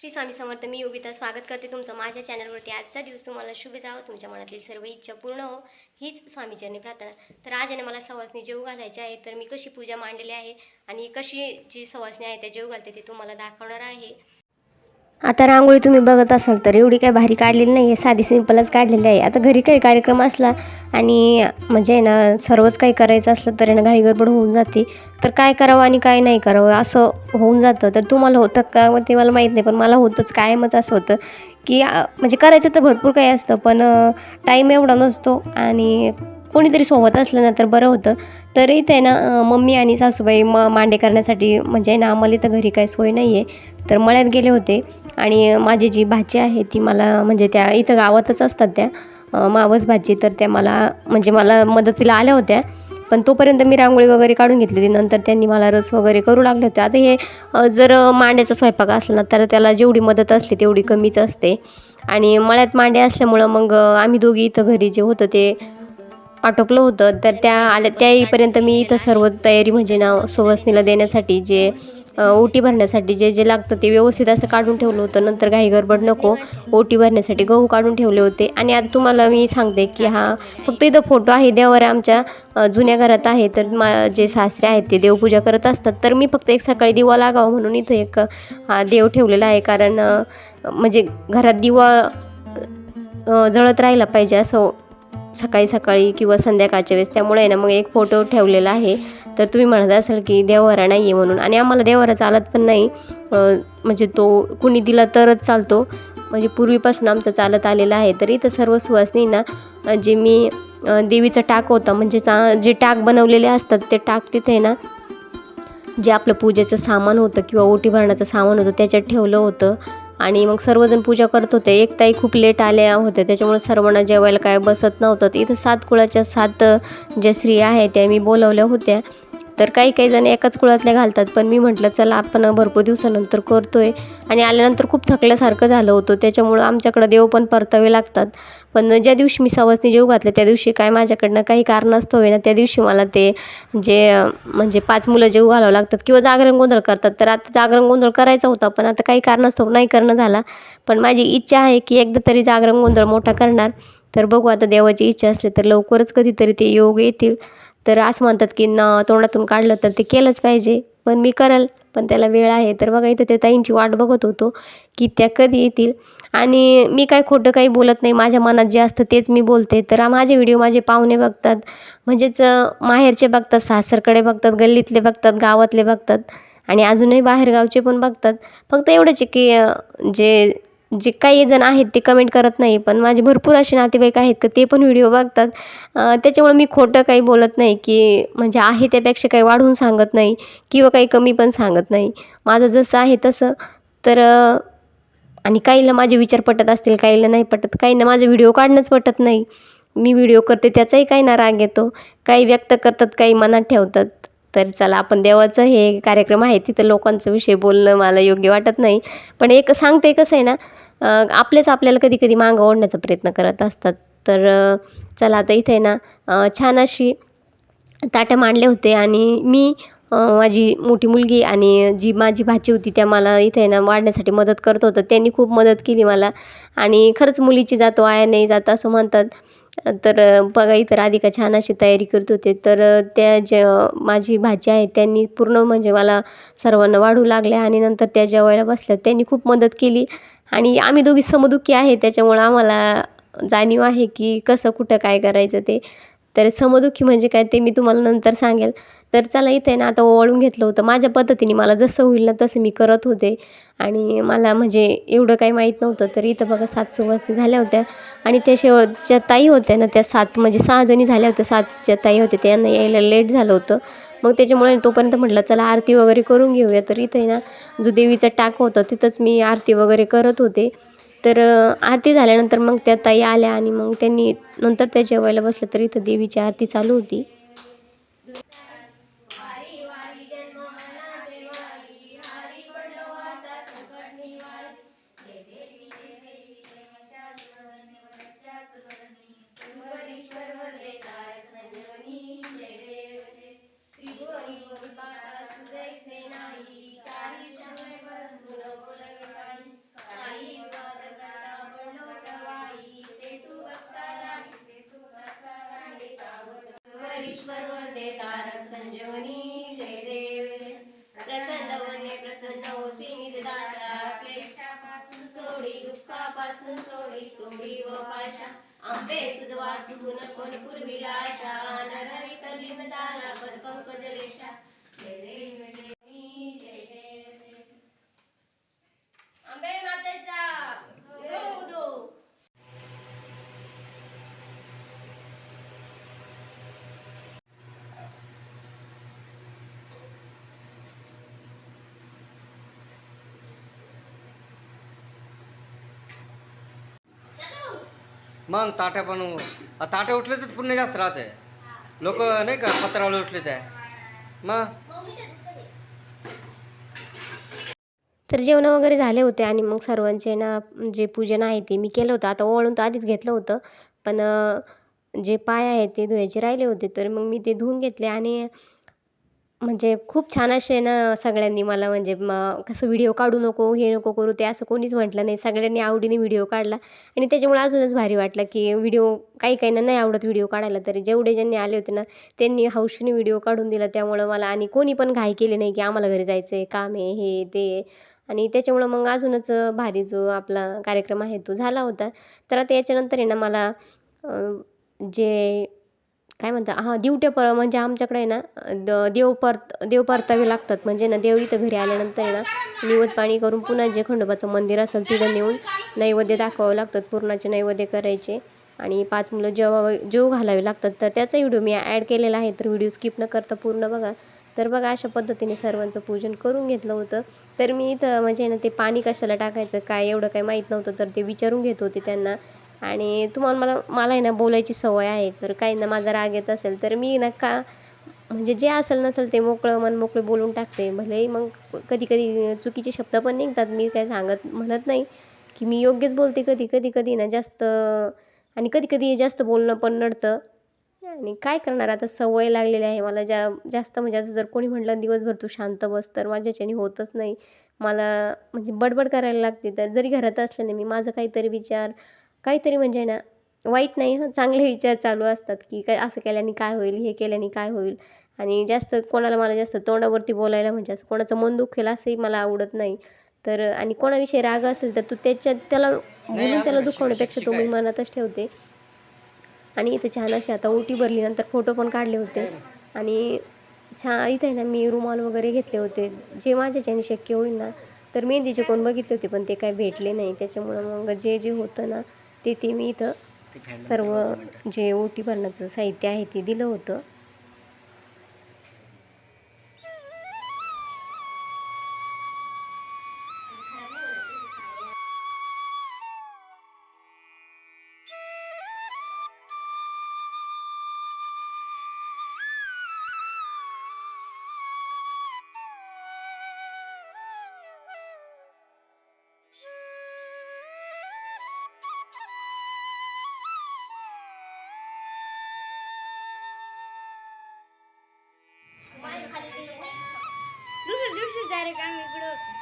श्री स्वामी समर्थ. मी योगिता स्वागत करते तुमचं माझ्या चॅनलवरती. आजचा दिवस तुम्हाला शुभ जावं, तुमच्या मनातील सर्व इच्छा पूर्ण हो, हीच स्वामीचरणी प्रार्थना. तर आज आहे मला सवासणी जेवू घालायचे आहे. तर मी कशी पूजा मांडलेली आहे आणि कशी जी सवासणी आहे त्या जेवू घालते ते तुम्हाला दाखवणार आहे. आता रांगोळी तुम्ही बघत असाल तर एवढी काही भारी काढलेली नाही आहे, साधी सिंपलच काढलेली आहे. आता घरी काही कार्यक्रम असला आणि म्हणजे ना सर्वच काही करायचं असलं तर ना घाई गडबड होऊन जाते. तर काय करावं आणि काय नाही करावं असं होऊन जातं. तर तुम्हाला होतं का ते मला माहीत नाही, पण मला होतंच, कायमच असं होतं की म्हणजे करायचं तर भरपूर काही असतं, पण टाईम एवढा नसतो आणि कोणीतरी सोबत असलं ना तर बरं होतं. तर इथे ना मम्मी आणि सासूबाई मांडे करण्यासाठी म्हणजे ना आम्हाला इथं घरी काही सोय नाही आहे, तर मळ्यात गेले होते. आणि माझी जी भाची आहे ती मला म्हणजे त्या इथं गावातच असतात त्या मावस भाची, तर त्या मला मदतीला आल्या होत्या. पण तोपर्यंत मी रांगोळी वगैरे काढून घेतली. नंतर त्यांनी मला रस वगैरे करू लागले होते. आता हे जर मांड्याचा स्वयंपाक असला ना तर त्याला जेवढी मदत असते तेवढी कमीच असते. आणि मळ्यात मांडे असल्यामुळं मग आम्ही दोघी इथं घरी जे होतं ते आटोपलं होतं. तर त्या आल्या त्या येईपर्यंत मी इथं सर्व तयारी म्हणजे ना सुवासिनीला देण्यासाठी जे ओटी भरण्यासाठी जे जे लागतं ते व्यवस्थित असं काढून ठेवलं होतं. नंतर घाई गडबड नको, ओटी भरण्यासाठी गहू काढून ठेवले होते. आणि आता तुम्हाला मी सांगते की हा फक्त इथं फोटो आहे, देवावर आमच्या जुन्या घरात आहे. तर जे सासरे आहेत ते देवपूजा करत असतात. तर मी फक्त एक सकाळी दिवा लागावं म्हणून इथं एक देव ठेवलेला आहे. कारण म्हणजे घरात दिवा जळत राहिला पाहिजे असं सकाळी सकाळी किंवा संध्याकाळच्या वेळेस. त्यामुळे आहे ना मग एक फोटो ठेवलेला आहे. तर तुम्ही म्हणत असाल की देवहारा नाही आहे म्हणून, आणि आम्हाला देवहारा चालत पण नाही. म्हणजे तो कुणी दिला तरच चालतो, म्हणजे पूर्वीपासून आमचं चालत आलेलं आहे. तर इथं सर्व सुवासिनींना जे मी देवीचा टाक होता म्हणजे जे टाक बनवलेले असतात ते टाक तिथे आहे ना जे आपलं पूजेचं सामान होतं किंवा ओटी भरण्याचं सामान होतं त्याच्यात ठेवलं होतं. आणि मग सर्वजण पूजा करत होते. एक ताई खूप लेट आल्या होत्या, त्याच्यामुळे सर्वांना जेवायला काय बसत नव्हतं. इथं 7 कुळाच्या 7 ज्या स्त्रिया आहेत त्या मी बोलावल्या होत्या. तर काही काही जण एकाच कुळातल्या घालतात, पण मी म्हटलं चला आपण भरपूर दिवसानंतर करतोय आणि आल्यानंतर खूप थकल्यासारखं झालं होतं. त्याच्यामुळं आमच्याकडं देव पण परतावे लागतात. पण ज्या दिवशी मी सवासणी जेवू घातले त्या दिवशी काय माझ्याकडनं काही कारणास्तव आहे ना त्या दिवशी मला ते जे म्हणजे 5 मुलं जेवू घालावं लागतात किंवा जागरण गोंधळ करतात. तर आता जागरण गोंधळ करायचा होता, पण आता काही कारणास्तव नाही करणं झाला. पण माझी इच्छा आहे की एकदा तरी जागरण गोंधळ मोठा करणार. तर बघू आता, देवाची इच्छा असली तर लवकरच कधीतरी ते योग येतील. तर असं म्हणतात की तोंडातून काढलं तर ते केलंच पाहिजे. पण मी करेल, पण त्याला वेळ आहे. तर बघा इथं त्या ताईंची वाट बघत होतो की त्या कधी येतील. आणि मी काय खोटं काही बोलत नाही, माझ्या मनात जे असतं तेच मी बोलते. तर माझे व्हिडिओ माझे पाहुणे बघतात, म्हणजेच माहेरचे बघतात, सासरकडे बघतात, गल्लीतले बघतात, गावातले बघतात आणि अजूनही बाहेरगावचे पण बघतात. फक्त एवढंच आहे की जे जे काही जण आहेत ते कमेंट करत नाही, पण माझे भरपूर असे नातेवाईक आहेत की ते पण व्हिडिओ बघतात. त्याच्यामुळे मी खोटं काही बोलत नाही, की म्हणजे आहे त्यापेक्षा काही वाढवून सांगत नाही किंवा काही कमी पण सांगत नाही. माझं जसं आहे तसं. तर आणि काहींना माझे विचार पटत असतील, काहींना नाही पटत, काहींना माझे व्हिडिओ काढणंच पटत नाही. मी व्हिडिओ करते त्याचाही काही ना राग येतो. काही व्यक्त करतात, काही मनात ठेवतात. तर चला, आपण देवाचं हे कार्यक्रम आहे तिथं लोकांचा विषय बोलणं मला योग्य वाटत नाही. पण एक सांगते, कसं आहे ना, आपलेच आपल्याला कधी कधी मागं ओढण्याचा प्रयत्न करत असतात. तर चला आता इथे ना छान अशी ताटं मांडले होते आणि मी माझी मोठी मुलगी आणि जी माझी भाची होती त्या मला इथे ना वाढण्यासाठी मदत करत होतं. त्यांनी खूप मदत केली मला. आणि खरंच मुलीची जात वाया नाही जात असं म्हणतात. तर बघा इथं राधिका छान अशी तयारी करत होते. तर त्या ज्या माझी भाची आहे त्यांनी पूर्ण म्हणजे मला सर्वांना वाढू लागल्या आणि नंतर त्या जेवायला बसल्या. त्यांनी खूप मदत केली आणि आम्ही दोघी समदुःखी आहे, त्याच्यामुळं आम्हाला जाणीव आहे की कसं कुठं काय करायचं ते. तर समदुःखी म्हणजे काय ते मी तुम्हाला नंतर सांगेल. तर चला इथे ना आता ओवाळून घेतलं होतं माझ्या पद्धतीने, मला जसं होईल ना तसं मी करत होते. आणि मला म्हणजे एवढं काही माहीत नव्हतं. तर इथं बघा 7 सुवासिनी झाल्या होत्या आणि त्या शेवटच्या ताई होत्या ना त्या 7 म्हणजे 6 जणी झाल्या होत्या. 7 ज्या ताई होत्या त्यांना यायला लेट झालं होतं. मग त्याच्यामुळे तोपर्यंत म्हटलं चला आरती वगैरे करून घेऊया. तर इथे ना जो देवीचा टाक होता तिथंच मी आरती वगैरे करत होते. तर आरती झाल्यानंतर मग त्या ताई आल्या आणि मग त्यांनी नंतर त्या जेवायला बसल्या. तर इथं देवीची आरती चालू होती. पासून सोडी सोडी व पाशा आंबे तुझ वाचून कोण पूर्वीला आशा नरहरी कलीन झाला पद पंकज लेशा जय देव जय जय देव आंबे मातेचा गो दो मग ताट्या पण ताट्या उठले तर पुण्य जास्त राहते लोक नाही का पत्रावळे उठले त्या मग तर जेवण वगैरे झाले होते आणि मग सर्वांचे ना जे पूजन आहे ते मी केलं होतं. आता ओवाळून तर आधीच घेतलं होतं पण जे पाय आहेत ते धुवायचे राहिले होते तर मग मी ते धुवून घेतले आणि म्हणजे खूप छान असे ना सगळ्यांनी मला म्हणजे कसं व्हिडिओ काढू नको हे नको करू ते असं कोणीच म्हटलं नाही. सगळ्यांनी आवडीने व्हिडिओ काढला आणि त्याच्यामुळे अजूनच भारी वाटलं की व्हिडिओ काही काहींना नाही आवडत व्हिडिओ काढायला तरी जेवढे ज्यांनी आले होते ना त्यांनी हौशीने व्हिडिओ काढून दिला. त्यामुळं मला आणि कोणी पण घाई केली नाही की आम्हाला घरी जायचं आहे काम आहे हे ते आणि त्याच्यामुळं मग अजूनच भारी जो आपला कार्यक्रम आहे तो झाला होता. तर आता याच्यानंतर आहे ना मला जे काय म्हणतात हां दिवट्या म्हणजे आमच्याकडे आहे ना देव परतावे लागतात म्हणजे ना देव इथं घरी आल्यानंतर आहे ना निवद पाणी करून पुन्हा जे खंडोबाचं मंदिर असेल तिथं नेऊन नैवेद्य दाखवावं लागतात. पूर्णाचे नैवेद्य करायचे आणि 5 मुलं जेव घालावे लागतात. तर त्याचा व्हिडिओ मी ॲड केलेला आहे तर व्हिडिओ स्किप न करता पूर्ण बघा. तर बघा अशा पद्धतीने सर्वांचं पूजन करून घेतलं होतं. तर मी इथं म्हणजे ना ते पाणी कशाला टाकायचं काय एवढं काही माहीत नव्हतं तर ते विचारून घेत होते त्यांना आणि मला आहे ना बोलायची सवय आहे तर काहींना माझा राग येत असेल तर मी ना का म्हणजे जे असेल नसेल ते मन मोकळे बोलून टाकते. भलेही मग कधी कधी चुकीचे शब्द पण निघतात मी काय म्हणत नाही की मी योग्यच बोलते. कधी ना जास्त आणि कधी जास्त बोलणं पण नडतं आणि काय करणार आता सवय लागलेली आहे मला जास्त म्हणजे असं जर कोणी म्हटलं दिवसभर तू शांत बस तर माझ्याच्याने होतच नाही. मला म्हणजे बडबड करायला लागते. तर जरी घरात असले ना मी माझं काहीतरी म्हणजे ना वाईट नाही चांगले विचार चालू असतात की काय असं केल्याने काय होईल हे केल्याने काय होईल आणि मला जास्त तोंडावरती बोलायला म्हणजे असं कोणाचं मन दुखेल असंही मला आवडत नाही. तर आणि कोणाविषयी राग असेल तर तू त्याला बोलून त्याला दुखवण्यापेक्षा तो मी मनातच ठेवते. आणि इथे छान अशी आता ओटी भरली नंतर फोटो पण काढले होते आणि छान इथे ना मी रुमाल वगैरे घेतले होते जे माझ्याच्याने शक्य होईल ना. तर मेहंदीचे कोण बघितले होते पण ते काही भेटले नाही. त्याच्यामुळं मग जे होतं ना ते मी इथं सर्व जे ओटी भरण्याचं साहित्य आहे ते दिलं होतं. दुसऱ्या दिवशी डायरेक्ट आम्ही इकडं होतो.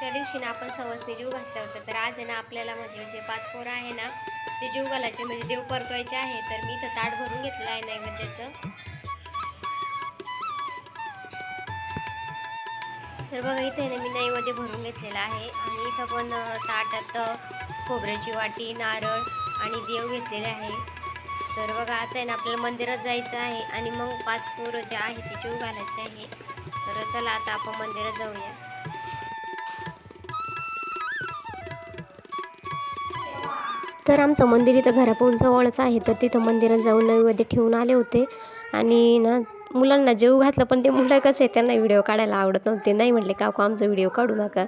त्या दिवशी ना आपण सवसने जीव घातला होता, तर आज आहे ना आपल्याला म्हणजे जे 5 पोरं आहे ना ते जीव घालायचे म्हणजे देव परतवायचे आहे. तर मी इथं ताट भरून घेतलेलं आहे नैवेद्याचं. तर बघा इथे ना मी नैवेद्य भरून घेतलेला आहे आणि इथं पण ताटात खोबऱ्याची वाटी, नारळ आणि देव घेतलेले आहे. तर बघा आता आहे ना आपल्याला मंदिरात जायचं आहे आणि मग 5 पोरं जे आहे ते जीव घालायचे आहे. तर चला आता आपण मंदिरात जाऊया. तर आमचं मंदिर इथं घरापासून जवळच आहे, तर तिथं मंदिरात जाऊन नैवेद्य ठेवून आले होते. आणि ना मुलांना जेवू घातलं, पण ते मुलं कसं आहे त्यांना व्हिडिओ काढायला आवडत नव्हते. नाही म्हटले काकू आमचा व्हिडिओ काढू नका.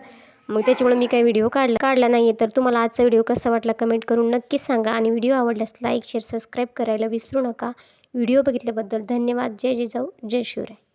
मग त्याच्यामुळे मी काही व्हिडिओ काढला नाही आहे. तर तुम्हाला आजचा व्हिडिओ कसा वाटला कमेंट करून नक्कीच सांगा आणि व्हिडिओ आवडल्यास लाईक शेअर सबस्क्राईब करायला विसरू नका. व्हिडिओ बघितल्याबद्दल धन्यवाद. जय जिजाऊ जय शिवराय.